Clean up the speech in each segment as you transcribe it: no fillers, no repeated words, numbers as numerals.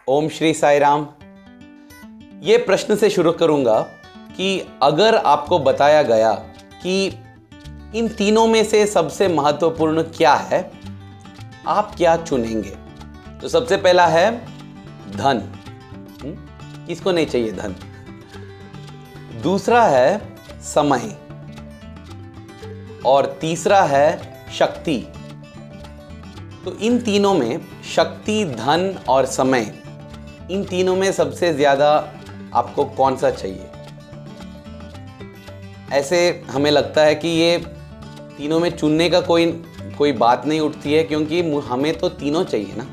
ओम श्री साई राम। ये प्रश्न से शुरू करूंगा कि अगर आपको बताया गया कि इन तीनों में से सबसे महत्वपूर्ण क्या है, आप क्या चुनेंगे? तो सबसे पहला है धन। किसको नहीं चाहिए धन? दूसरा है समय और तीसरा है शक्ति। तो इन तीनों में शक्ति, धन और समय, इन तीनों में सबसे ज्यादा आपको कौन सा चाहिए? ऐसे हमें लगता है कि ये तीनों में चुनने का कोई बात नहीं उठती है, क्योंकि हमें तो तीनों चाहिए ना।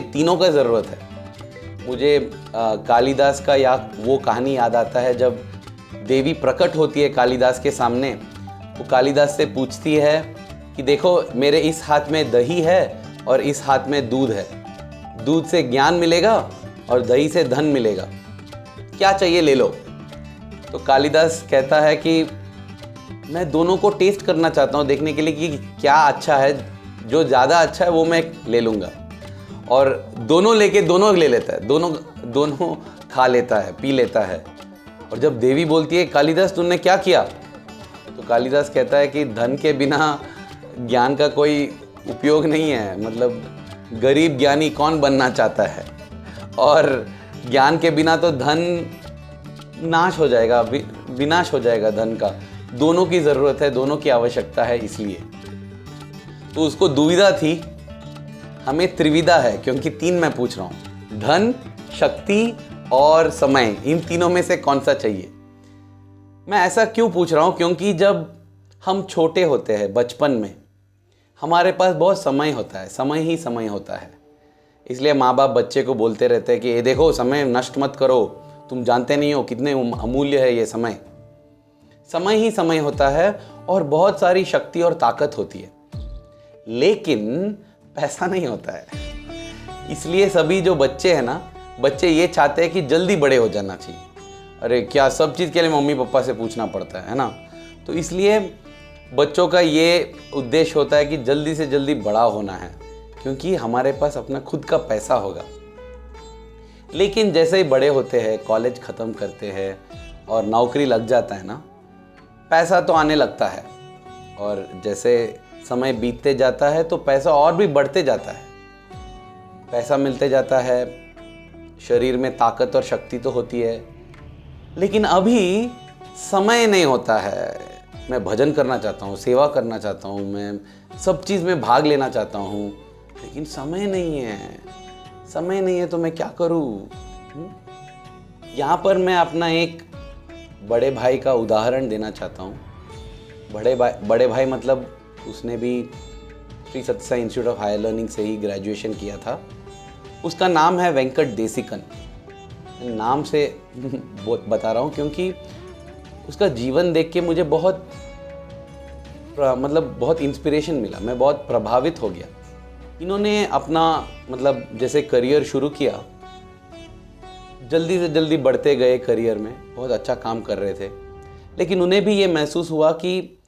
तीनों का ज़रूरत है। मुझे कालिदास का या वो कहानी याद आता है जब देवी प्रकट होती है कालिदास के सामने। वो कालिदास से पूछती है कि देखो, मेरे इस हाथ में दही है और इस हाथ में दूध है। दूध से ज्ञान मिलेगा और दही से धन मिलेगा, क्या चाहिए ले लो। तो कालिदास कहता है कि मैं दोनों को टेस्ट करना चाहता हूँ, देखने के लिए कि क्या अच्छा है। जो ज़्यादा अच्छा है वो मैं ले लूँगा। और दोनों लेके दोनों ले लेता है, दोनों खा लेता है, पी लेता है। और जब देवी बोलती है कालिदास तुमने क्या किया, तो कालिदास कहता है कि धन के बिना ज्ञान का कोई उपयोग नहीं है। मतलब गरीब ज्ञानी कौन बनना चाहता है, और ज्ञान के बिना तो धन नाश हो जाएगा, विनाश हो जाएगा धन का। दोनों की ज़रूरत है, दोनों की आवश्यकता है। इसलिए तो उसको दुविधा थी, हमें त्रिविधा है, क्योंकि तीन मैं पूछ रहा हूँ, धन, शक्ति और समय। इन तीनों में से कौन सा चाहिए? मैं ऐसा क्यों पूछ रहा हूँ? क्योंकि जब हम छोटे होते हैं, बचपन में हमारे पास बहुत समय होता है, समय ही समय होता है। इसलिए माँ बाप बच्चे को बोलते रहते हैं कि ये देखो, समय नष्ट मत करो, तुम जानते नहीं हो कितने अमूल्य है ये समय। समय ही समय होता है और बहुत सारी शक्ति और ताकत होती है, लेकिन पैसा नहीं होता है। इसलिए सभी जो बच्चे हैं ना, बच्चे ये चाहते हैं कि जल्दी बड़े हो जाना चाहिए। अरे क्या, सब चीज़ के लिए मम्मी पापा से पूछना पड़ता है ना। तो इसलिए बच्चों का ये उद्देश्य होता है कि जल्दी से जल्दी बड़ा होना है, क्योंकि हमारे पास अपना खुद का पैसा होगा। लेकिन जैसे ही बड़े होते हैं, कॉलेज ख़त्म करते हैं और नौकरी लग जाता है ना, पैसा तो आने लगता है। और जैसे समय बीतते जाता है तो पैसा और भी बढ़ते जाता है। पैसा मिलते जाता है, शरीर में ताकत और शक्ति तो होती है, लेकिन अभी समय नहीं होता है। मैं भजन करना चाहता हूँ, सेवा करना चाहता हूँ, मैं सब चीज़ में भाग लेना चाहता हूँ, लेकिन समय नहीं है। समय नहीं है तो मैं क्या करूँ? यहाँ पर मैं अपना एक बड़े भाई का उदाहरण देना चाहता हूँ। बड़े भाई मतलब उसने भी Sri Sathya Sai institute of higher learning से ही ग्रेजुएशन किया था। उसका नाम है वेंकट देसिकन। नाम से बता रहा हूँ क्योंकि उसका जीवन देख के मुझे बहुत इंस्पिरेशन मिला, मैं बहुत प्रभावित हो गया। इन्होंने अपना जैसे करियर शुरू किया, जल्दी से जल्दी बढ़ते गए करियर में, बहुत अच्छा काम कर रहे थे, लेकिन उन्हें भी ये महसूस हुआ कि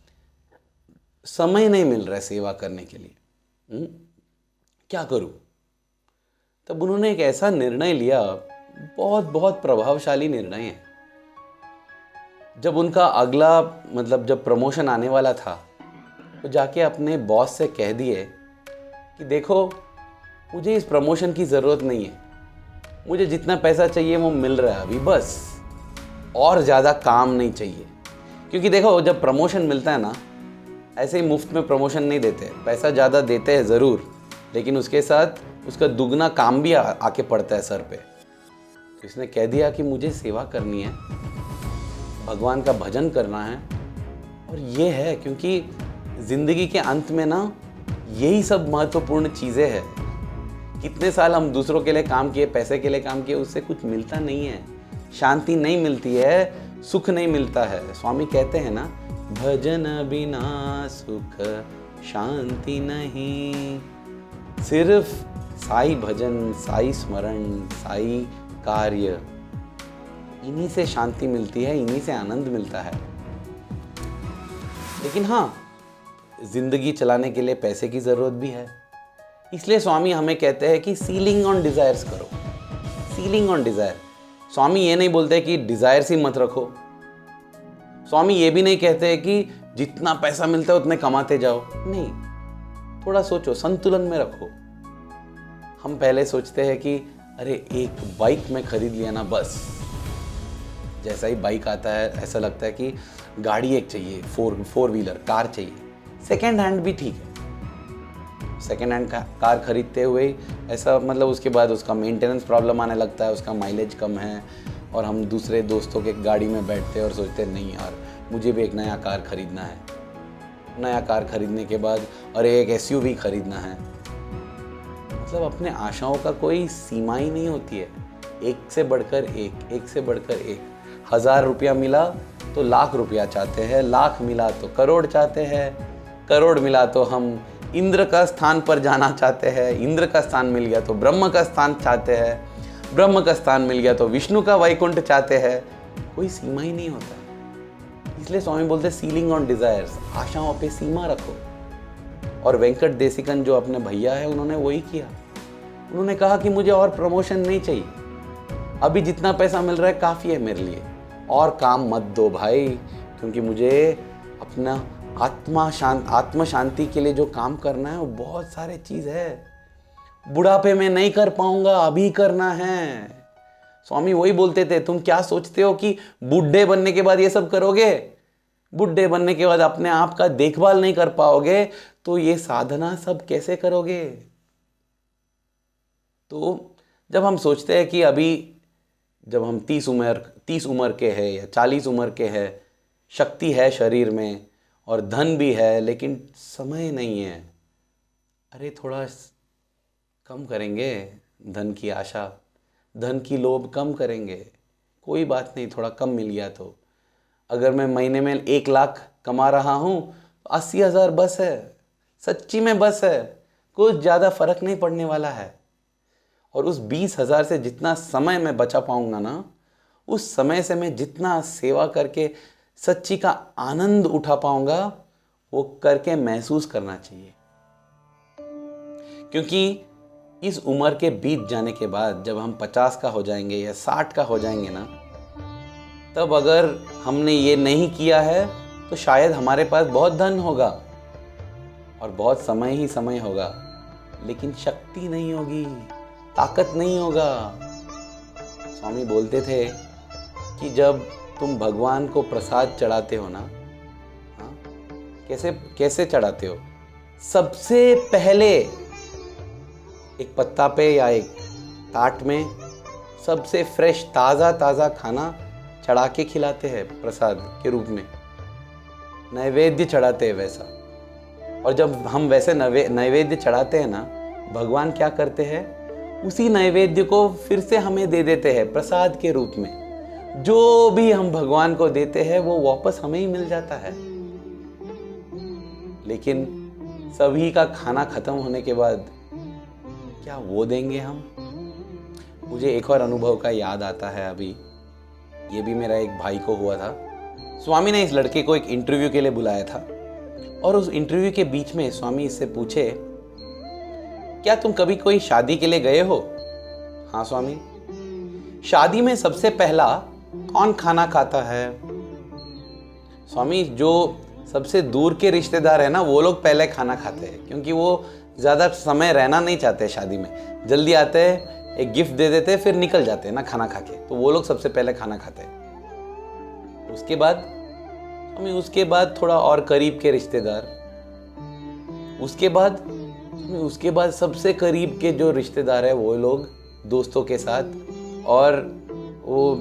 समय नहीं मिल रहा है सेवा करने के लिए। क्या करूं? तब उन्होंने एक ऐसा निर्णय लिया, बहुत बहुत प्रभावशाली निर्णय है। जब उनका अगला जब प्रमोशन आने वाला था, तो जाके अपने बॉस से कह दिए कि देखो, मुझे इस प्रमोशन की ज़रूरत नहीं है, मुझे जितना पैसा चाहिए वो मिल रहा है अभी, बस और ज़्यादा काम नहीं चाहिए। क्योंकि देखो, जब प्रमोशन मिलता है ना, ऐसे ही मुफ्त में प्रमोशन नहीं देते, पैसा ज़्यादा देते हैं ज़रूर, लेकिन उसके साथ उसका दुगना काम भी आके पड़ता है सर पे। तो इसने कह दिया कि मुझे सेवा करनी है, भगवान का भजन करना है, और ये है क्योंकि ज़िंदगी के अंत में ना यही सब महत्वपूर्ण चीज़ें हैं। कितने साल हम दूसरों के लिए काम किए, पैसे के लिए काम किए, उससे कुछ मिलता नहीं है, शांति नहीं मिलती है, सुख नहीं मिलता है। स्वामी कहते हैं ना, भजन बिना सुख शांति नहीं, सिर्फ साई भजन, साई स्मरण, साई कार्य, इन्हीं से शांति मिलती है, इन्हीं से आनंद मिलता है। लेकिन हाँ, जिंदगी चलाने के लिए पैसे की ज़रूरत भी है। इसलिए स्वामी हमें कहते हैं कि सीलिंग ऑन डिजायर्स करो, सीलिंग ऑन डिजायर। स्वामी ये नहीं बोलते कि डिजायर्स ही मत रखो। स्वामी ये भी नहीं कहते कि जितना पैसा मिलता है उतने कमाते जाओ, नहीं, थोड़ा सोचो, संतुलन में रखो। हम पहले सोचते हैं कि अरे एक बाइक में खरीद लिया ना बस, जैसा ही बाइक आता है ऐसा लगता है कि गाड़ी एक चाहिए, फोर व्हीलर कार चाहिए। सेकेंड हैंड भी ठीक है, सेकेंड हैंड कार खरीदते हुए ऐसा मतलब उसके बाद उसका मेंटेनेंस प्रॉब्लम आने लगता है, उसका माइलेज कम है, और हम दूसरे दोस्तों के गाड़ी में बैठते हैं और सोचते हैं नहीं यार मुझे भी एक नया कार खरीदना है। नया कार खरीदने के बाद अरे एक एसयूवी खरीदना है। मतलब अपने आशाओं का कोई सीमा ही नहीं होती है, एक से बढ़कर एक, एक से बढ़कर एक। 1000 रुपया मिला तो लाख रुपया चाहते हैं, लाख मिला तो करोड़ चाहते हैं, करोड़ मिला तो हम इंद्र का स्थान पर जाना चाहते हैं, इंद्र का स्थान मिल गया तो ब्रह्म का स्थान चाहते हैं, ब्रह्म का स्थान मिल गया तो विष्णु का वैकुंठ चाहते हैं। कोई सीमा ही नहीं होता। इसलिए स्वामी बोलते सीलिंग ऑन डिजायर्स, आशाओं पे सीमा रखो। और वेंकट देसिकन जो अपने भैया है उन्होंने वही किया। उन्होंने कहा कि मुझे और प्रमोशन नहीं चाहिए, अभी जितना पैसा मिल रहा है काफ़ी है मेरे लिए, और काम मत दो भाई, क्योंकि मुझे अपना आत्म शांति के लिए जो काम करना है वो बहुत सारे चीज़ है, बुढ़ापे में नहीं कर पाऊंगा, अभी करना है। स्वामी वही बोलते थे, तुम क्या सोचते हो कि बूढ़े बनने के बाद ये सब करोगे? बूढ़े बनने के बाद अपने आप का देखभाल नहीं कर पाओगे तो ये साधना सब कैसे करोगे? तो जब हम सोचते हैं कि अभी जब हम 30 उम्र के हैं या 40 उम्र के हैं, शक्ति है शरीर में और धन भी है, लेकिन समय नहीं है, अरे थोड़ा कम करेंगे धन की आशा, धन की लोभ कम करेंगे, कोई बात नहीं, थोड़ा कम मिल गया तो। अगर मैं महीने में 1 लाख कमा रहा हूँ तो 80,000 बस है, सच्ची में बस है, कुछ ज़्यादा फर्क नहीं पड़ने वाला है। और उस 20,000 से जितना समय मैं बचा पाऊंगा ना, उस समय से मैं जितना सेवा करके सच्ची का आनंद उठा पाऊंगा, वो करके महसूस करना चाहिए। क्योंकि इस उम्र के बीत जाने के बाद जब हम 50 का हो जाएंगे या 60 का हो जाएंगे ना, तब अगर हमने ये नहीं किया है तो शायद हमारे पास बहुत धन होगा और बहुत समय ही समय होगा, लेकिन शक्ति नहीं होगी, ताकत नहीं होगा। स्वामी बोलते थे कि जब तुम भगवान को प्रसाद चढ़ाते हो ना, हाँ, कैसे चढ़ाते हो? सबसे पहले एक पत्ता पे या एक ताट में सबसे फ्रेश ताज़ा खाना चढ़ा के खिलाते हैं प्रसाद के रूप में, नैवेद्य चढ़ाते हैं वैसा। और जब हम वैसे नैवेद्य चढ़ाते हैं ना, भगवान क्या करते हैं, उसी नैवेद्य को फिर से हमें दे देते हैं प्रसाद के रूप में। जो भी हम भगवान को देते हैं वो वापस हमें ही मिल जाता है। लेकिन सभी का खाना खत्म होने के बाद क्या वो देंगे हम? मुझे एक और अनुभव का याद आता है अभी, ये भी मेरा एक भाई को हुआ था। स्वामी ने इस लड़के को एक इंटरव्यू के लिए बुलाया था और उस इंटरव्यू के बीच में स्वामी इससे पूछे, क्या तुम कभी कोई शादी के लिए गए हो? हाँ स्वामी। शादी में सबसे पहला कौन खाना खाता है? स्वामी, जो सबसे दूर के रिश्तेदार है ना, वो लोग पहले खाना खाते हैं, क्योंकि वो ज़्यादा समय रहना नहीं चाहते शादी में, जल्दी आते हैं, एक गिफ्ट दे देते हैं, फिर निकल जाते हैं ना खाना खा के, तो वो लोग सबसे पहले खाना खाते हैं। उसके बाद थोड़ा और करीब के रिश्तेदार, उसके बाद सबसे करीब के जो रिश्तेदार है वो लोग दोस्तों के साथ, और वो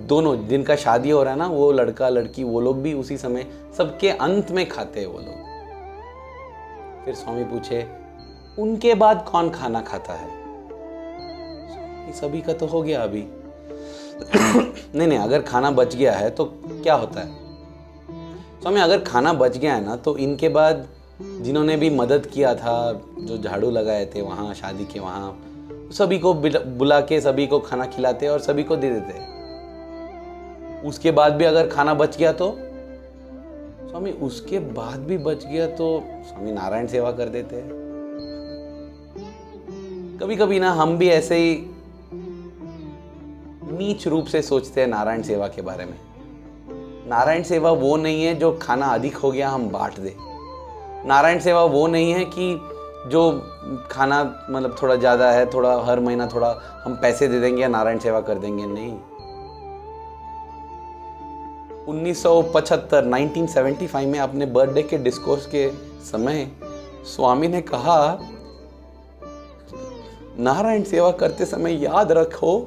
दोनों जिनका शादी हो रहा है ना, वो लड़का लड़की, वो लोग भी उसी समय सबके अंत में खाते हैं वो लोग। फिर स्वामी पूछे, उनके बाद कौन खाना खाता है? सभी का तो हो गया अभी। नहीं, अगर खाना बच गया है तो क्या होता है स्वामी? अगर खाना बच गया है ना, तो इनके बाद जिन्होंने भी मदद किया था, जो झाड़ू लगाए थे वहाँ शादी के वहाँ, सभी को बुला के सभी को खाना खिलाते और सभी को दे देते। उसके बाद भी अगर खाना बच गया तो स्वामी, उसके बाद भी बच गया तो स्वामी नारायण सेवा कर देते हैं। कभी कभी ना हम भी ऐसे ही नीच रूप से सोचते हैं नारायण सेवा के बारे में। नारायण सेवा वो नहीं है जो खाना अधिक हो गया हम बांट दे। नारायण सेवा वो नहीं है कि जो खाना मतलब थोड़ा ज़्यादा है, थोड़ा हर महीना थोड़ा हम पैसे दे देंगे या नारायण सेवा कर देंगे। नहीं। 1975 1975 में अपने बर्थडे के डिस्कोर्स के समय स्वामी ने कहा, नारायण सेवा करते समय याद रखो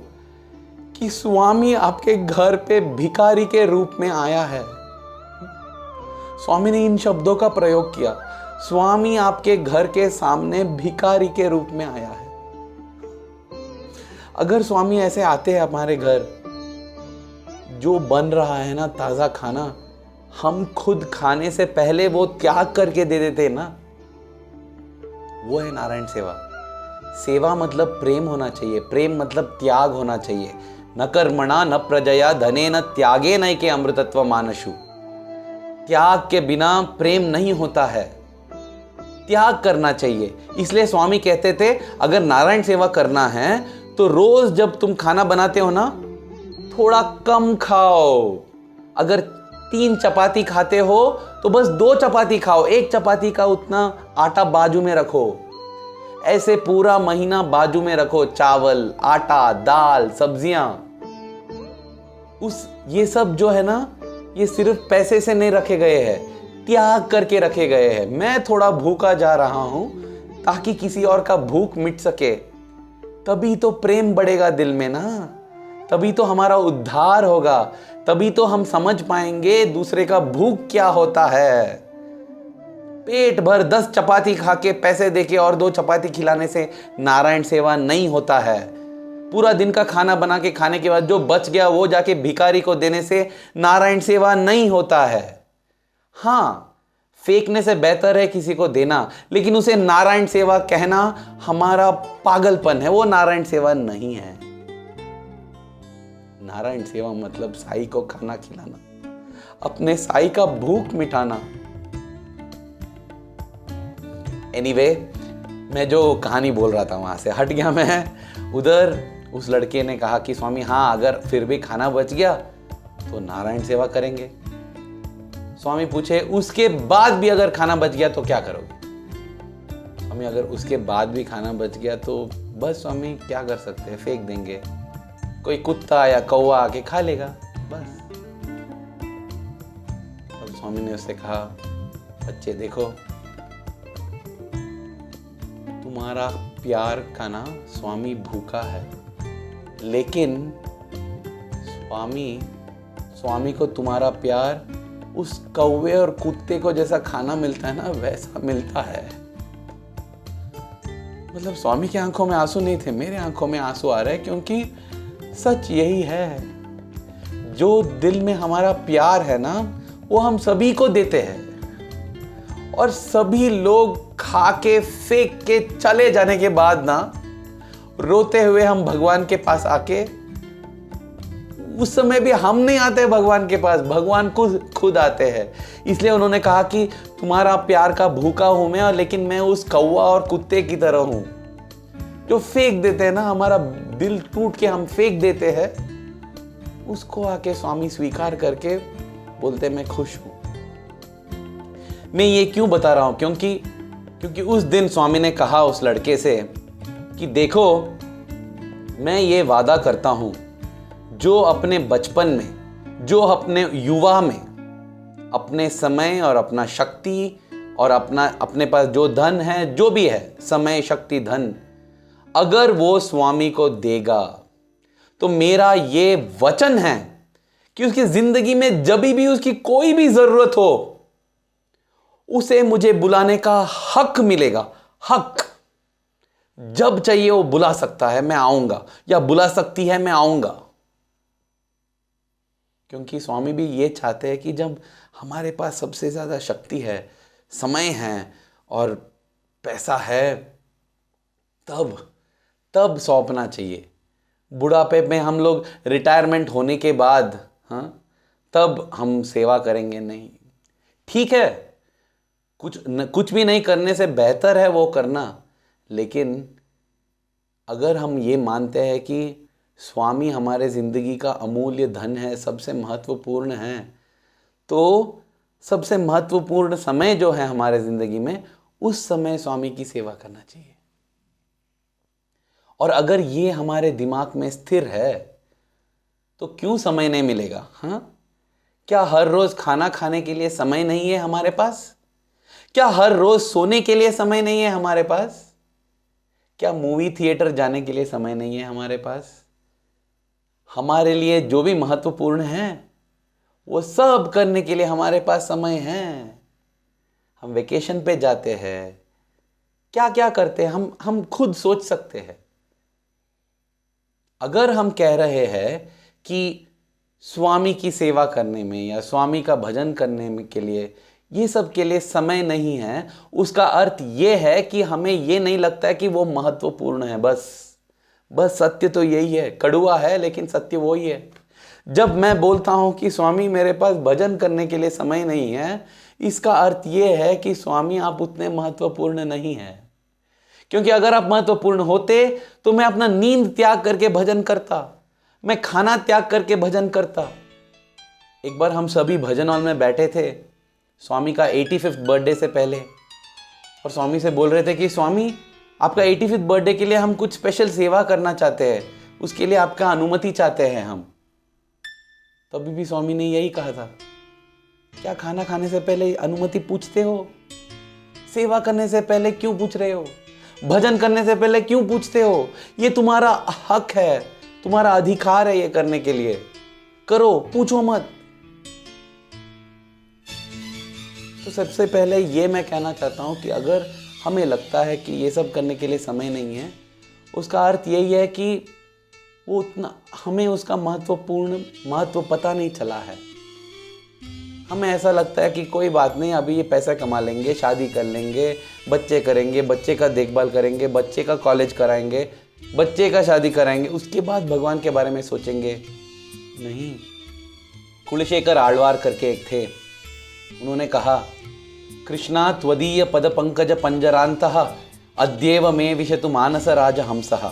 कि स्वामी आपके घर पे भिखारी के रूप में आया है। स्वामी ने इन शब्दों का प्रयोग किया, स्वामी आपके घर के सामने भिखारी के रूप में आया है। अगर स्वामी ऐसे आते हैं हमारे घर, जो बन रहा है ना ताजा खाना, हम खुद खाने से पहले वो त्याग करके दे देते ना, वो है नारायण सेवा। सेवा मतलब प्रेम होना चाहिए, प्रेम मतलब त्याग होना चाहिए। न कर्मणा न प्रजया धने न त्यागे न के अमृतत्व मानशु। त्याग के बिना प्रेम नहीं होता है, त्याग करना चाहिए। इसलिए स्वामी कहते थे अगर नारायण सेवा करना है तो रोज जब तुम खाना बनाते हो ना, थोड़ा कम खाओ। अगर 3 चपाती खाते हो तो बस 2 चपाती खाओ, 1 चपाती का उतना आटा बाजू में रखो। ऐसे पूरा महीना बाजू में रखो, चावल, आटा, दाल, सब्जियां। ये सब जो है ना, ये सिर्फ पैसे से नहीं रखे गए हैं, त्याग करके रखे गए हैं। मैं थोड़ा भूखा जा रहा हूं ताकि किसी और का भूख मिट सके, तभी तो प्रेम बढ़ेगा दिल में ना, तभी तो हमारा उद्धार होगा, तभी तो हम समझ पाएंगे दूसरे का भूख क्या होता है। पेट भर 10 चपाती खा के पैसे देके और 2 चपाती खिलाने से नारायण सेवा नहीं होता है। पूरा दिन का खाना बना के खाने के बाद जो बच गया वो जाके भिखारी को देने से नारायण सेवा नहीं होता है। हाँ, फेंकने से बेहतर है किसी को देना, लेकिन उसे नारायण सेवा कहना हमारा पागलपन है, वो नारायण सेवा नहीं है। नारायण सेवा मतलब साईं को खाना खिलाना, अपने साईं का भूख मिटाना। एनीवे, मैं जो कहानी बोल रहा था वहां से हट गया मैं उधर। उस लड़के ने कहा कि स्वामी हाँ, अगर फिर भी खाना बच गया तो नारायण सेवा करेंगे। स्वामी पूछे उसके बाद भी अगर खाना बच गया तो क्या करोगे? स्वामी अगर उसके बाद भी खाना बच गया तो बस स्वामी क्या कर सकते हैं, फेंक देंगे, कोई कुत्ता या कौवा आके खा लेगा बस। तब स्वामी ने उससे कहा, बच्चे देखो, तुम्हारा प्यार का ना स्वामी भूखा है, लेकिन स्वामी को तुम्हारा प्यार उस कौवे और कुत्ते को जैसा खाना मिलता है ना, वैसा मिलता है। मतलब स्वामी की आंखों में आंसू नहीं थे, मेरे आंखों में आंसू आ रहे हैं, क्योंकि सच यही है। जो दिल में हमारा प्यार है ना, वो हम सभी को देते हैं। और सभी लोग खा के फेंक के चले जाने के बाद ना, रोते हुए हम भगवान के पास आके, उस समय भी हम नहीं आते भगवान के पास, भगवान खुद आते हैं। इसलिए उन्होंने कहा कि तुम्हारा प्यार का भूखा हूं मैं, और लेकिन मैं उस कौवा और कुत्ते की तरह हूं जो फेंक देते हैं ना, हमारा दिल टूट के हम फेंक देते हैं। उसको आके स्वामी स्वीकार करके बोलते मैं खुश हूं। मैं ये क्यों बता रहा हूं? क्योंकि उस दिन स्वामी ने कहा उस लड़के से कि देखो, मैं ये वादा करता हूं, जो अपने बचपन में, जो अपने युवा में अपने समय और अपना शक्ति और अपने पास जो धन है, जो भी है, समय, शक्ति, धन, अगर वो स्वामी को देगा तो मेरा ये वचन है कि उसकी जिंदगी में जब भी उसकी कोई भी जरूरत हो, उसे मुझे बुलाने का हक मिलेगा। हक, जब चाहिए वो बुला सकता है, मैं आऊंगा, या बुला सकती है, मैं आऊंगा। क्योंकि स्वामी भी ये चाहते हैं कि जब हमारे पास सबसे ज्यादा शक्ति है, समय है और पैसा है, तब सौंपना चाहिए। बुढ़ापे में हम लोग रिटायरमेंट होने के बाद, हाँ, तब हम सेवा करेंगे नहीं। ठीक है, कुछ भी नहीं करने से बेहतर है वो करना, लेकिन अगर हम ये मानते हैं कि स्वामी हमारे ज़िंदगी का अमूल्य धन है, सबसे महत्वपूर्ण है, तो सबसे महत्वपूर्ण समय जो है हमारे ज़िंदगी में, उस समय स्वामी की सेवा करना चाहिए। और अगर ये हमारे दिमाग में स्थिर है तो क्यों समय नहीं मिलेगा? हाँ, क्या हर रोज खाना खाने के लिए समय नहीं है हमारे पास? क्या हर रोज सोने के लिए समय नहीं है हमारे पास? क्या मूवी थिएटर जाने के लिए समय नहीं है हमारे पास? हमारे लिए जो भी महत्वपूर्ण है वो सब करने के लिए हमारे पास समय है। हम वेकेशन पे जाते हैं, क्या क्या करते हैं हम खुद सोच सकते हैं। अगर हम कह रहे हैं कि स्वामी की सेवा करने में या स्वामी का भजन करने में के लिए ये सब के लिए समय नहीं है, उसका अर्थ ये है कि हमें ये नहीं लगता है कि वो महत्वपूर्ण है। बस सत्य तो यही है, कड़वा है लेकिन सत्य वही है। जब मैं बोलता हूँ कि स्वामी मेरे पास भजन करने के लिए समय नहीं है, इसका अर्थ ये है कि स्वामी आप उतने महत्वपूर्ण नहीं हैं। क्योंकि अगर आप महत्वपूर्ण होते तो मैं अपना नींद त्याग करके भजन करता, मैं खाना त्याग करके भजन करता। एक बार हम सभी भजन हॉल में बैठे थे स्वामी का 85th बर्थडे से पहले, और स्वामी से बोल रहे थे कि स्वामी आपका 85th बर्थडे के लिए हम कुछ स्पेशल सेवा करना चाहते हैं, उसके लिए आपका अनुमति चाहते हैं हम। तभी भी स्वामी ने यही कहा था, क्या खाना खाने से पहले अनुमति पूछते हो? सेवा करने से पहले क्यों पूछ रहे हो? भजन करने से पहले क्यों पूछते हो? ये तुम्हारा हक है, तुम्हारा अधिकार है ये करने के लिए, करो, पूछो मत। तो सबसे पहले ये मैं कहना चाहता हूं कि अगर हमें लगता है कि ये सब करने के लिए समय नहीं है, उसका अर्थ यही है कि वो उतना हमें उसका महत्व पता नहीं चला है। हमें ऐसा लगता है कि कोई बात नहीं, अभी ये पैसा कमा लेंगे, शादी कर लेंगे, बच्चे करेंगे, बच्चे का देखभाल करेंगे, बच्चे का कॉलेज कराएंगे, बच्चे का शादी कराएंगे, उसके बाद भगवान के बारे में सोचेंगे। नहीं, कुलशेखर आಳ್वार करके एक थे, उन्होंने कहा, कृष्णा त्वदीय पद पंकज पंजरांतः अद्येव मे विशतु मानस राज हंसः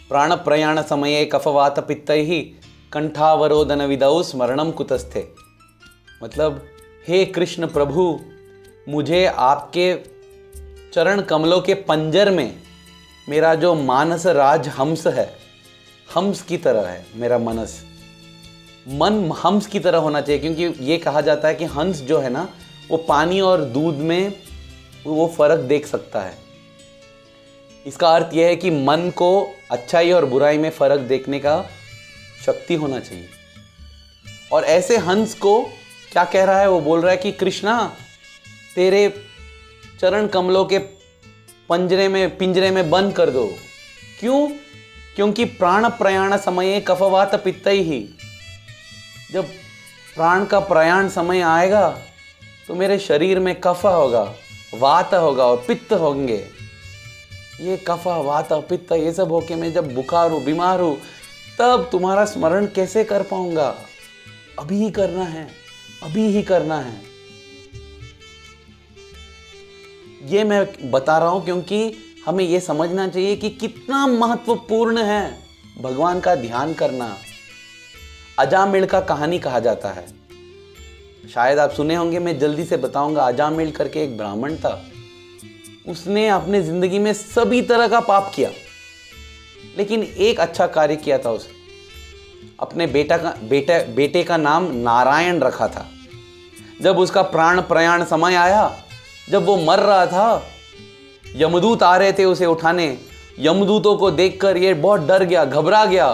प्राण प्रयाण समये कफवात पित्तैः कंठावरोदन विदौ स्मरणम कुतस्थे। मतलब, हे कृष्ण प्रभु, मुझे आपके चरण कमलों के पंजर में मेरा जो मानस राज हंस है, हंस की तरह है मेरा मन हंस की तरह होना चाहिए। क्योंकि ये कहा जाता है कि हंस जो है ना, वो पानी और दूध में वो फर्क देख सकता है। इसका अर्थ यह है कि मन को अच्छाई और बुराई में फर्क देखने का शक्ति होना चाहिए। और ऐसे हंस को क्या कह रहा है? वो बोल रहा है कि कृष्णा, तेरे चरण कमलों के पिंजरे में बंद कर दो। क्यों? क्योंकि प्राण प्रयाण समय कफवात पित्तैः, जब प्राण का प्रयाण समय आएगा तो मेरे शरीर में कफ होगा, वात होगा और पित्त होंगे। ये कफ, वात, पित्त ये सब होके मैं जब बुखार हूँ, बीमार हूँ, तब तुम्हारा स्मरण कैसे कर पाऊंगा? अभी ही करना है, अभी ही करना है। ये मैं बता रहा हूं क्योंकि हमें ये समझना चाहिए कि कितना महत्वपूर्ण है भगवान का ध्यान करना। अजामिल का कहानी कहा जाता है, शायद आप सुने होंगे, मैं जल्दी से बताऊंगा। अजामिल करके एक ब्राह्मण था, उसने अपने जिंदगी में सभी तरह का पाप किया, लेकिन एक अच्छा कार्य किया था। उसने अपने बेटे का नाम नारायण रखा था। जब उसका प्राण प्रयाण समय आया, जब वो मर रहा था, यमदूत आ रहे थे उसे उठाने। यमदूतों को देखकर ये बहुत डर गया, घबरा गया,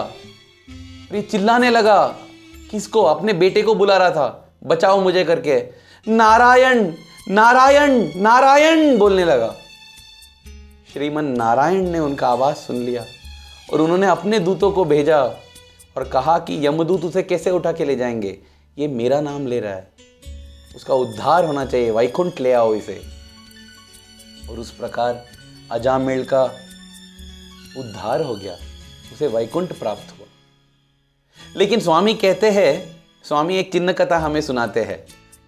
ये चिल्लाने लगा। किसको? अपने बेटे को बुला रहा था, बचाओ मुझे करके। नारायण नारायण नारायण बोलने लगा। श्रीमन नारायण ने उनका आवाज सुन लिया और उन्होंने अपने दूतों को भेजा और कहा कि यमदूत उसे कैसे उठा के ले जाएंगे? ये मेरा नाम ले रहा है, उसका उद्धार होना चाहिए, वैकुंठ ले आओ इसे। और उस प्रकार अजामिल का उद्धार हो गया, उसे वैकुंठ प्राप्त हुआ। लेकिन स्वामी कहते हैं, स्वामी एक चिन्ह कथा हमें सुनाते हैं।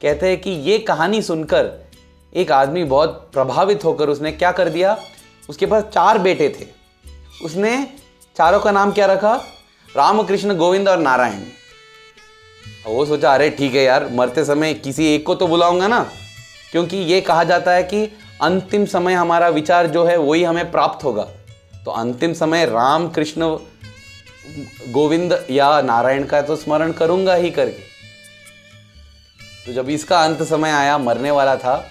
कहते हैं कि ये कहानी सुनकर एक आदमी बहुत प्रभावित होकर उसने क्या कर दिया, उसके पास 4 बेटे थे। उसने चारों का नाम क्या रखा? राम, कृष्ण, गोविंद और नारायण। वो सोचा अरे ठीक है यार, मरते समय किसी एक को तो बुलाऊंगा ना, क्योंकि ये कहा जाता है कि अंतिम समय हमारा विचार जो है वही हमें प्राप्त होगा। तो अंतिम समय राम, कृष्ण, गोविंद या नारायण का तो स्मरण करूंगा ही करके। तो जब इसका अंत समय आया, मरने वाला था,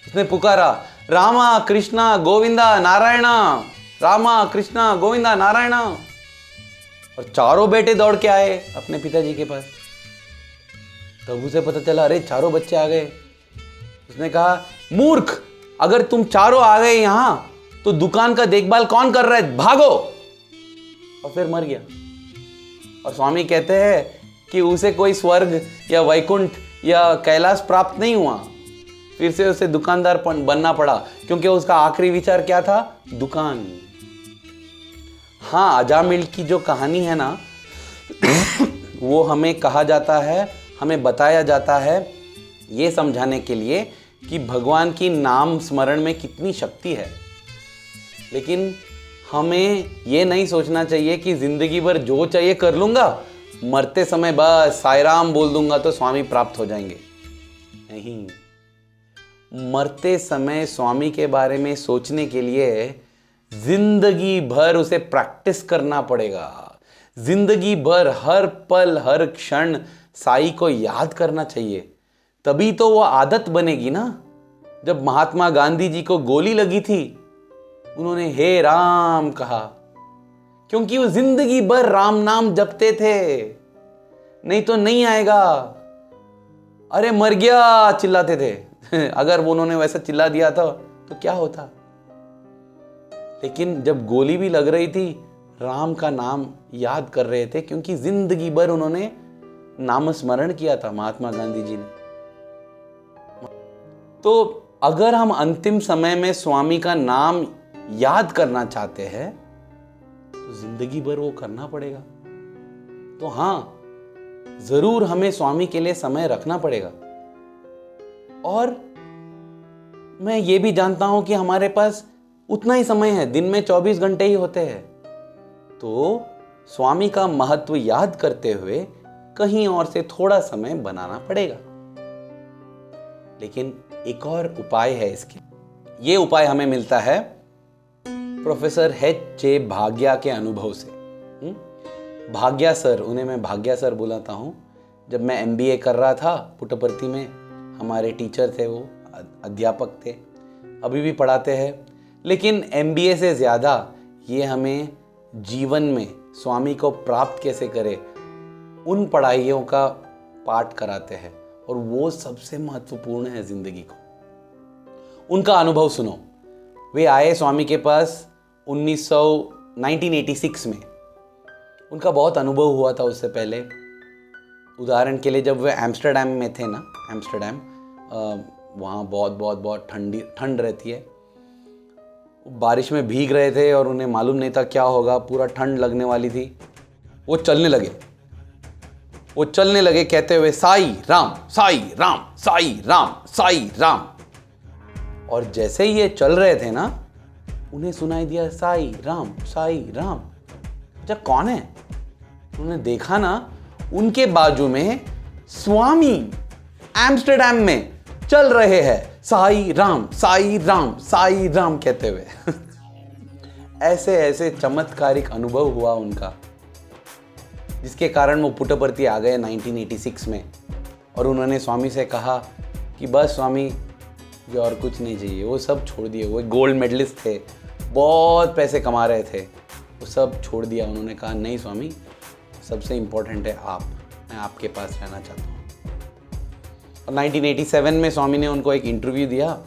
उसने पुकारा रामा कृष्णा गोविंदा नारायणा, रामा कृष्णा गोविंदा नारायणा। और चारों बेटे दौड़ के आए अपने पिताजी के पास। तब उसे पता चला अरे चारों बच्चे आ गए। उसने कहा मूर्ख, अगर तुम चारों आ गए यहां तो दुकान का देखभाल कौन कर रहा है, भागो। और फिर मर गया। और स्वामी कहते हैं कि उसे कोई स्वर्ग या वैकुंठ या कैलाश प्राप्त नहीं हुआ, फिर से उसे दुकानदार बनना पड़ा, क्योंकि उसका आखिरी विचार क्या था? दुकान। हाँ, अजामिल की जो कहानी है ना वो हमें कहा जाता है, हमें बताया जाता है ये समझाने के लिए कि भगवान की नाम स्मरण में कितनी शक्ति है। लेकिन हमें ये नहीं सोचना चाहिए कि जिंदगी भर जो चाहिए कर लूंगा, मरते समय बस साई राम बोल दूंगा तो स्वामी प्राप्त हो जाएंगे। नहीं, मरते समय स्वामी के बारे में सोचने के लिए जिंदगी भर उसे प्रैक्टिस करना पड़ेगा। जिंदगी भर हर पल हर क्षण साई को याद करना चाहिए, तभी तो वो आदत बनेगी ना। जब महात्मा गांधी जी को गोली लगी थी, उन्होंने हे राम कहा, क्योंकि वो जिंदगी भर राम नाम जपते थे। नहीं तो नहीं आएगा। अरे मर गया चिल्लाते थे अगर वो उन्होंने वैसा चिल्ला दिया था तो क्या होता। लेकिन जब गोली भी लग रही थी, राम का नाम याद कर रहे थे, क्योंकि जिंदगी भर उन्होंने नाम स्मरण किया था महात्मा गांधी जी ने। तो अगर हम अंतिम समय में स्वामी का नाम याद करना चाहते हैं तो जिंदगी भर वो करना पड़ेगा। तो हाँ, जरूर हमें स्वामी के लिए समय रखना पड़ेगा। और मैं ये भी जानता हूं कि हमारे पास उतना ही समय है, दिन में 24 घंटे ही होते हैं। तो स्वामी का महत्व याद करते हुए कहीं और से थोड़ा समय बनाना पड़ेगा। लेकिन एक और उपाय है इसके। ये उपाय हमें मिलता है प्रोफेसर H.J. भाग्या के अनुभव से। भाग्या सर, उन्हें मैं भाग्या सर बुलाता हूँ। जब मैं MBA कर रहा था पुट्टपर्ती में, हमारे टीचर थे, वो अध्यापक थे, अभी भी पढ़ाते हैं। लेकिन MBA से ज़्यादा ये हमें जीवन में स्वामी को प्राप्त कैसे करें, उन पढ़ाइयों का पाठ कराते हैं, और वो सबसे महत्वपूर्ण है ज़िंदगी को। उनका अनुभव सुनो। वे आए स्वामी के पास 1986 में। उनका बहुत अनुभव हुआ था उससे पहले। उदाहरण के लिए, जब वे एम्स्टर्डम में थे ना, एम्स्टर्डम, वहाँ बहुत ठंड रहती है। बारिश में भीग रहे थे और उन्हें मालूम नहीं था क्या होगा, पूरा ठंड लगने वाली थी। वो चलने लगे कहते हुए साई राम साई राम साई राम साई राम। और जैसे ही ये चल रहे थे ना, उन्हें सुनाई दिया साई राम साई राम। अच्छा कौन है? उन्होंने देखा ना, उनके बाजू में स्वामी एम्स्टर्डम में चल रहे हैं, साई राम साई राम साई राम कहते हुए ऐसे ऐसे चमत्कारिक अनुभव हुआ उनका, जिसके कारण वो पुट्टपर्ती आ गए 1986 में। और उन्होंने स्वामी से कहा कि बस स्वामी, मुझे और कुछ नहीं चाहिए। वो सब छोड़ दिए। वो गोल्ड मेडलिस्ट थे, बहुत पैसे कमा रहे थे, वो सब छोड़ दिया। उन्होंने कहा नहीं स्वामी, सबसे इम्पोर्टेंट है आप, मैं आपके पास रहना चाहता हूँ। और 1987 में स्वामी ने उनको एक इंटरव्यू दिया।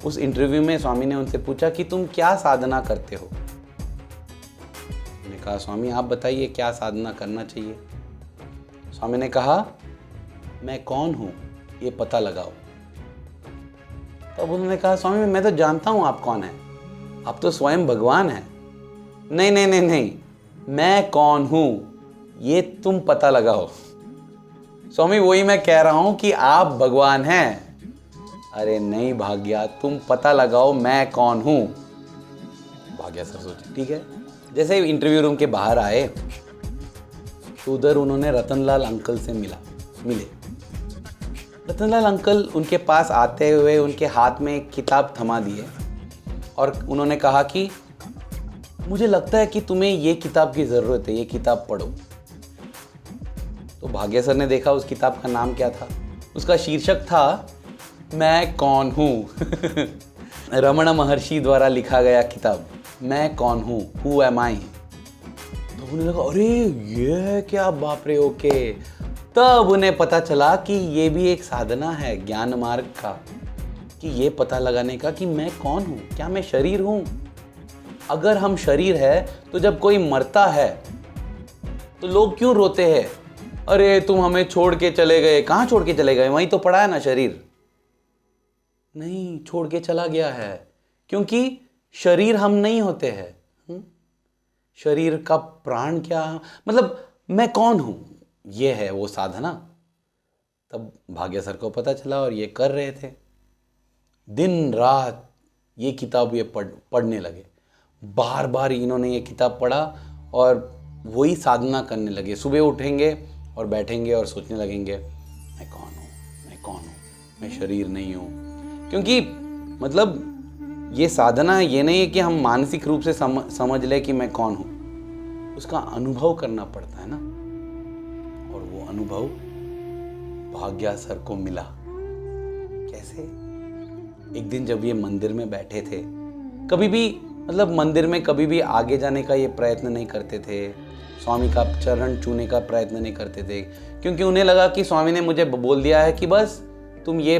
उस इंटरव्यू में स्वामी ने उनसे पूछा कि तुम क्या साधना करते हो। उन्होंने कहा स्वामी आप बताइए क्या साधना करना चाहिए। स्वामी ने कहा मैं कौन हूँ ये पता लगाओ। तब उन्होंने कहा स्वामी मैं तो जानता हूँ आप कौन हैं, आप तो स्वयं भगवान हैं। नहीं नहीं नहीं नहीं, मैं कौन हूँ ये तुम पता लगाओ। स्वामी वही मैं कह रहा हूं कि आप भगवान हैं। अरे नहीं भाग्या, तुम पता लगाओ मैं कौन हूं। भाग्या सर सोचे ठीक है। जैसे इंटरव्यू रूम के बाहर आए तो उधर उन्होंने रतनलाल अंकल से मिले। रतनलाल अंकल उनके पास आते हुए उनके हाथ में एक किताब थमा दिए और उन्होंने कहा कि मुझे लगता है कि तुम्हें ये किताब की ज़रूरत है, ये किताब पढ़ो। तो भाग्य सर ने देखा उस किताब का नाम क्या था। उसका शीर्षक था मैं कौन हूँ। रमण महर्षि द्वारा लिखा गया किताब मैं कौन हूँ, हु एम आई। तो उन्हें लगा अरे ये है क्या, बाप रे, ओके। तब उन्हें पता चला कि ये भी एक साधना है ज्ञान मार्ग का, कि ये पता लगाने का कि मैं कौन हूँ, क्या मैं शरीर हूँ। अगर हम शरीर है तो जब कोई मरता है तो लोग क्यों रोते हैं, अरे तुम हमें छोड़ के चले गए। कहाँ छोड़ के चले गए, वहीं तो पड़ा है ना शरीर। नहीं, छोड़ के चला गया है, क्योंकि शरीर हम नहीं होते हैं। शरीर का प्राण क्या, मतलब मैं कौन हूं, ये है वो साधना। तब भाग्य सर को पता चला और ये कर रहे थे। दिन रात ये किताब ये पढ़ने लगे। बार बार इन्होंने ये किताब पढ़ा और वही साधना करने लगे। सुबह उठेंगे और बैठेंगे और सोचने लगेंगे मैं कौन हूँ, मैं कौन हूँ, मैं शरीर नहीं हूँ। क्योंकि मतलब ये साधना ये नहीं है कि हम मानसिक रूप से समझ ले कि मैं कौन हूँ, उसका अनुभव करना पड़ता है ना। और वो अनुभव भाग्या सर को मिला। कैसे? एक दिन जब ये मंदिर में बैठे थे, कभी भी मतलब मंदिर में कभी भी आगे जाने का ये प्रयत्न नहीं करते थे, स्वामी का चरण छूने का प्रयत्न नहीं करते थे, क्योंकि उन्हें लगा कि स्वामी ने मुझे बोल दिया है कि बस तुम ये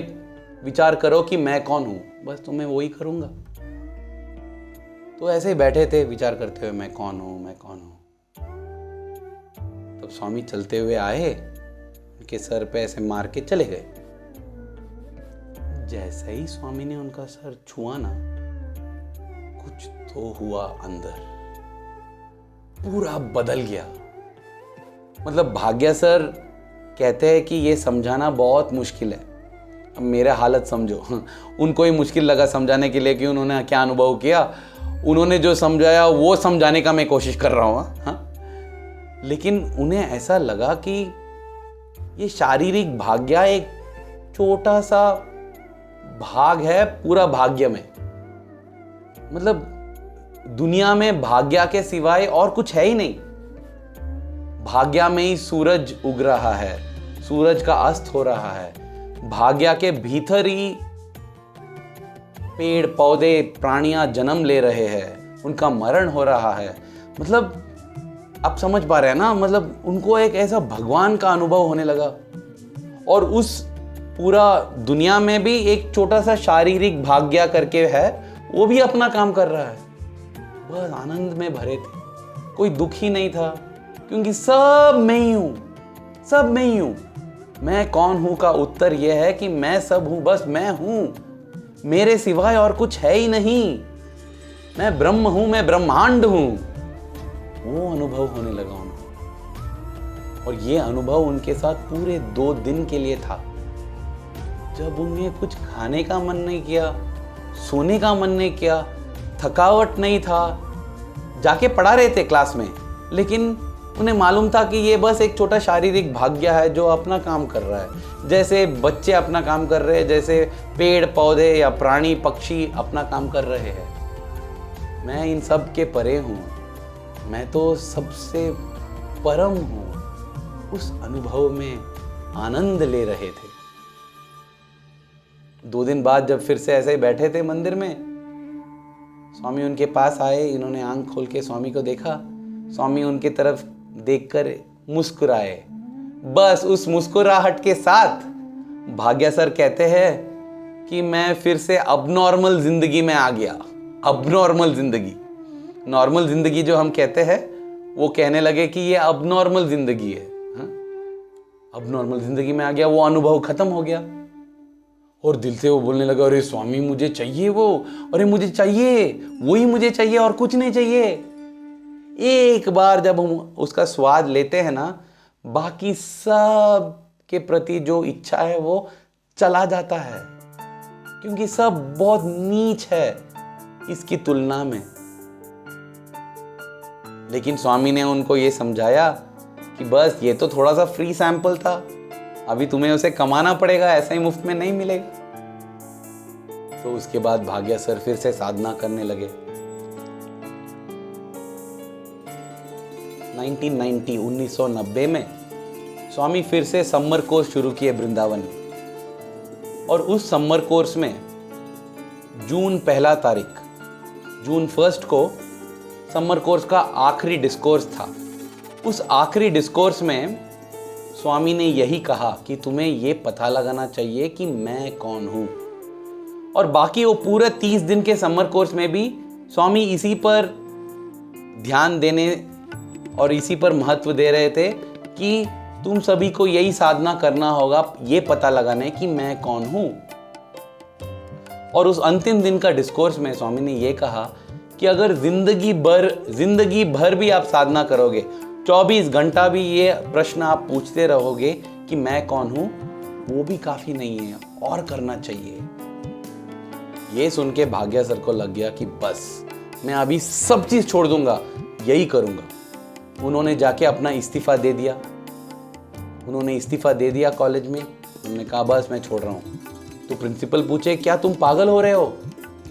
विचार करो कि मैं कौन हूँ, बस तुम्हें वही करूँगा। तो ऐसे ही बैठे थे विचार करते हुए मैं कौन हूँ, मैं कौन हूँ। तब स्वामी चलते हुए आए, उनके सर पे ऐसे मार के चले गए। जैसे ही स्वामी ने उनका सर छुआ ना, कुछ तो हुआ अंदर, पूरा बदल गया। मतलब भाग्या सर कहते हैं कि ये समझाना बहुत मुश्किल है। अब मेरा हालत समझो। उनको ही मुश्किल लगा समझाने के लिए कि उन्होंने क्या अनुभव किया। उन्होंने जो समझाया वो समझाने का मैं कोशिश कर रहा हूँ, हाँ। लेकिन उन्हें ऐसा लगा कि ये शारीरिक भाग्य एक छोटा सा भाग है पूरा भाग्य में। मतलब दुनिया में भाग्य के सिवाय और कुछ है ही नहीं। भाग्य में ही सूरज उग रहा है, सूरज का अस्त हो रहा है। भाग्य के भीतर ही पेड़ पौधे प्राणियां जन्म ले रहे हैं, उनका मरण हो रहा है। मतलब आप समझ पा रहे हैं ना, मतलब उनको एक ऐसा भगवान का अनुभव होने लगा। और उस पूरा दुनिया में भी एक छोटा सा शारीरिक भाग्य करके है, वो भी अपना काम कर रहा है। बस आनंद में भरे थे, कोई दुख ही नहीं था, क्योंकि सब मैं ही हूं, सब मैं ही हूं। मैं कौन हूं का उत्तर यह है कि मैं सब हूं, बस मैं हूं, मेरे सिवाय और कुछ है ही नहीं। मैं ब्रह्म हूं, मैं ब्रह्मांड हूं। वो अनुभव होने लगा उनको। और ये अनुभव उनके साथ पूरे 2 दिन के लिए था। जब उन्हें कुछ खाने का मन नहीं किया, सोने का मन नहीं किया, थकावट नहीं था, जाके पढ़ा रहे थे क्लास में, लेकिन उन्हें मालूम था कि ये बस एक छोटा शारीरिक भाग्य है जो अपना काम कर रहा है। जैसे बच्चे अपना काम कर रहे हैं, जैसे पेड़ पौधे या प्राणी पक्षी अपना काम कर रहे हैं। मैं इन सब के परे हूँ, मैं तो सबसे परम हूँ। उस अनुभव में आनंद ले रहे थे। 2 दिन बाद जब फिर से ऐसे ही बैठे थे मंदिर में, स्वामी उनके पास आए। इन्होंने आंख खोल के स्वामी को देखा। स्वामी उनके तरफ देखकर मुस्कुराए। बस उस मुस्कुराहट के साथ भाग्य सर कहते हैं कि मैं फिर से अबनॉर्मल जिंदगी में आ गया। अबनॉर्मल जिंदगी, नॉर्मल जिंदगी जो हम कहते हैं, वो कहने लगे कि ये अबनॉर्मल जिंदगी है। अबनॉर्मल जिंदगी में आ गया, वो अनुभव खत्म हो गया। और दिल से वो बोलने लगा, अरे स्वामी मुझे चाहिए वो, अरे मुझे चाहिए, वही मुझे चाहिए और कुछ नहीं चाहिए। एक बार जब हम उसका स्वाद लेते हैं ना, बाकी सब के प्रति जो इच्छा है वो चला जाता है, क्योंकि सब बहुत नीच है इसकी तुलना में। लेकिन स्वामी ने उनको ये समझाया कि बस ये तो थोड़ा सा फ्री सैंपल था, अभी तुम्हें उसे कमाना पड़ेगा, ऐसा ही मुफ्त में नहीं मिलेगा। तो उसके बाद भाग्या सर फिर से साधना करने लगे। 1990 में स्वामी फिर से समर कोर्स शुरू किए वृंदावन में, और उस समर कोर्स में जून 1 को समर कोर्स का आखिरी डिस्कोर्स था। उस आखिरी डिस्कोर्स में स्वामी ने यही कहा कि तुम्हें यह पता लगाना चाहिए कि मैं कौन हूं। और बाकी वो पूरे 30 दिन के समर कोर्स में भी स्वामी इसी पर ध्यान देने और इसी पर महत्व दे रहे थे कि तुम सभी को यही साधना करना होगा, ये पता लगाने कि मैं कौन हूं। और उस अंतिम दिन का डिस्कोर्स में स्वामी ने यह कहा कि अगर जिंदगी भर भी आप साधना करोगे, 24 घंटा भी ये प्रश्न आप पूछते रहोगे कि मैं कौन हूं, वो भी काफी नहीं है, और करना चाहिए। ये सुन के भाग्या सर को लग गया कि बस मैं अभी सब चीज छोड़ दूंगा, यही करूंगा। उन्होंने जाके अपना इस्तीफा दे दिया। कॉलेज में। उन्होंने कहा बस मैं छोड़ रहा हूं। तो प्रिंसिपल पूछे क्या तुम पागल हो रहे हो,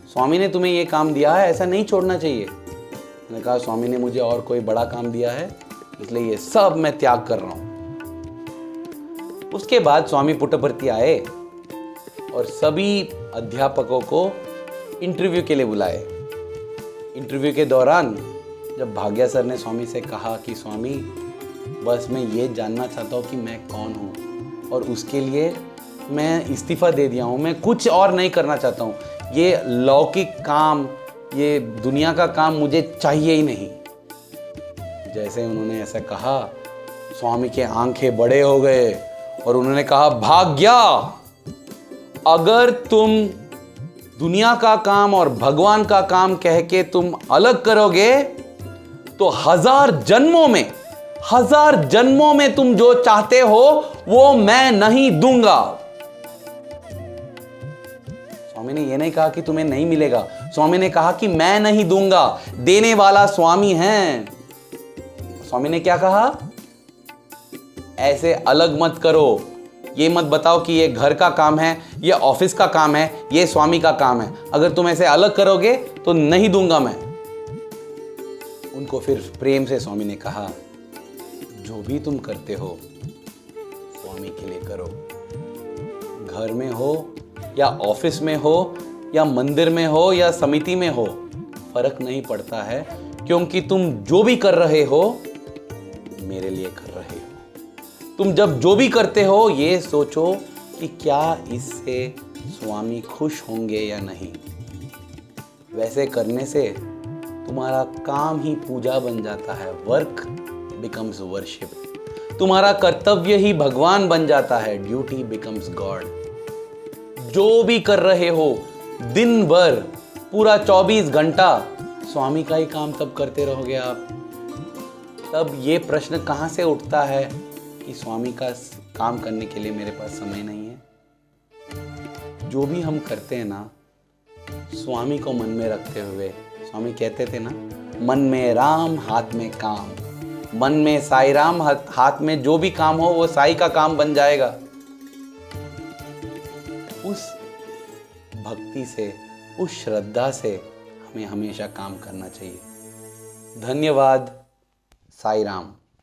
स्वामी ने तुम्हें ये काम दिया है, ऐसा नहीं छोड़ना चाहिए। मैंने कहा स्वामी ने मुझे और कोई बड़ा काम दिया है, इसलिए ये सब मैं त्याग कर रहा हूं। उसके बाद स्वामी पुट्टपर्ती आए और सभी अध्यापकों को इंटरव्यू के लिए बुलाए। इंटरव्यू के दौरान जब भाग्या सर ने स्वामी से कहा कि स्वामी बस मैं ये जानना चाहता हूँ कि मैं कौन हूँ, और उसके लिए मैं इस्तीफा दे दिया हूँ, मैं कुछ और नहीं करना चाहता हूँ, ये लौकिक काम, ये दुनिया का काम मुझे चाहिए ही नहीं। जैसे उन्होंने ऐसा कहा, स्वामी के आंखें बड़े हो गए और उन्होंने कहा भाग्या, अगर तुम दुनिया का काम और भगवान का काम कह के तुम अलग करोगे तो 1000 जन्मों में तुम जो चाहते हो वो मैं नहीं दूंगा। स्वामी ने यह नहीं कहा कि तुम्हें नहीं मिलेगा, स्वामी ने कहा कि मैं नहीं दूंगा, देने वाला स्वामी है। स्वामी ने क्या कहा, ऐसे अलग मत करो, ये मत बताओ कि ये घर का काम है, ये ऑफिस का काम है, ये स्वामी का काम है। अगर तुम ऐसे अलग करोगे तो नहीं दूंगा मैं। उनको फिर प्रेम से स्वामी ने कहा, जो भी तुम करते हो स्वामी के लिए करो। घर में हो या ऑफिस में हो या मंदिर में हो या समिति में हो, फर्क नहीं पड़ता है, क्योंकि तुम जो भी कर रहे हो मेरे लिए कर रहे हो। तुम जब जो भी करते हो ये सोचो कि क्या इससे स्वामी खुश होंगे या नहीं। वैसे करने से तुम्हारा काम ही पूजा बन जाता है, वर्क बिकम्स वर्शिप। तुम्हारा कर्तव्य ही भगवान बन जाता है, ड्यूटी बिकम्स गॉड। जो भी कर रहे हो दिन भर, पूरा 24 घंटा स्वामी का ही काम तब करते रहोगे आप, तब ये प्रश्न कहां से उठता है कि स्वामी का काम करने के लिए मेरे पास समय नहीं है। जो भी हम करते हैं ना, स्वामी को मन में रखते हुए, स्वामी कहते थे ना, मन में राम हाथ में काम, मन में साई राम, हाथ में जो भी काम हो वो साई का काम बन जाएगा। उस भक्ति से, उस श्रद्धा से हमें हमेशा काम करना चाहिए। धन्यवाद। साई राम।